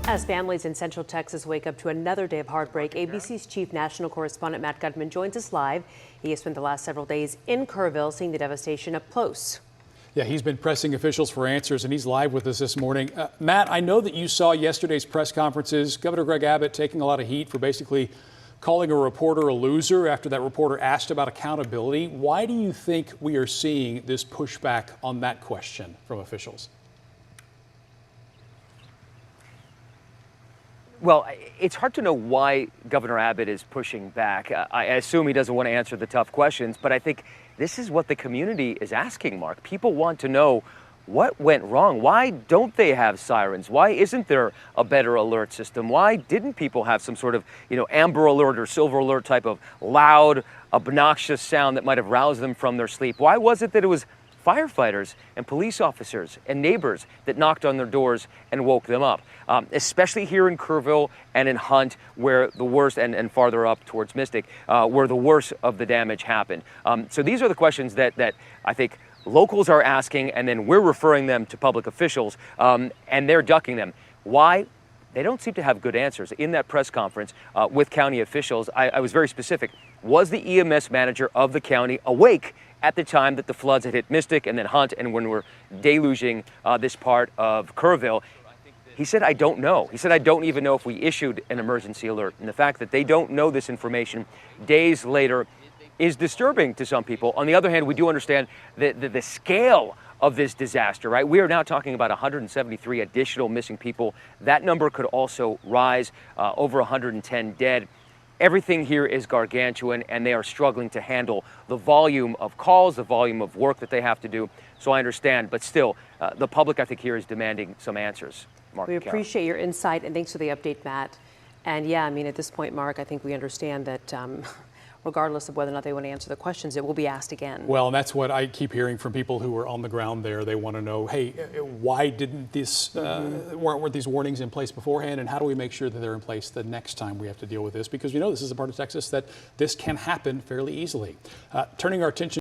As families in Central Texas wake up to another day of heartbreak, ABC's chief national correspondent Matt Gutman joins us live. He has spent the last several days in Kerrville seeing the devastation up close. Yeah, he's been pressing officials for answers, and he's live with us this morning. Matt, I know that you saw yesterday's press conferences. Governor Greg Abbott taking a lot of heat for basically calling a reporter a loser after that reporter asked about accountability. Why do you think we are seeing this pushback on that question from officials? Well, it's hard to know why Governor Abbott is pushing back. I assume he doesn't want to answer the tough questions, but I think this is what the community is asking, Mark. People want to know what went wrong. Why don't they have sirens? Why isn't there a better alert system? Why didn't people have some sort of, Amber Alert or Silver Alert type of loud, obnoxious sound that might have roused them from their sleep? Why was it that it was firefighters and police officers and neighbors that knocked on their doors and woke them up, especially here in Kerrville and in Hunt, where the worst, and farther up towards Mystic, where the worst of the damage happened. So these are the questions that I think locals are asking, and then we're referring them to public officials, and they're ducking them. Why? They don't seem to have good answers. In that press conference with county officials, I was very specific. Was the EMS manager of the county awake at the time that the floods had hit Mystic and then Hunt, and when we're deluging this part of Kerrville? He said, I don't know. He said, I don't even know if we issued an emergency alert. And the fact that they don't know this information days later is disturbing to some people. On the other hand, we do understand the scale of this disaster, right? We are now talking about 173 additional missing people. That number could also rise, over 110 dead. Everything here is gargantuan, and they are struggling to handle the volume of calls, the volume of work that they have to do. So I understand, but still, the public, I think, here is demanding some answers. Mark, we appreciate your insight, and thanks for the update, Matt. And yeah, I mean, at this point, Mark, I think we understand that regardless of whether or not they want to answer the questions, it will be asked again. Well, and that's what I keep hearing from people who are on the ground there. They want to know, hey, why didn't this, weren't these warnings in place beforehand? And how do we make sure that they're in place the next time we have to deal with this? Because we know this is a part of Texas that this can happen fairly easily. Turning our attention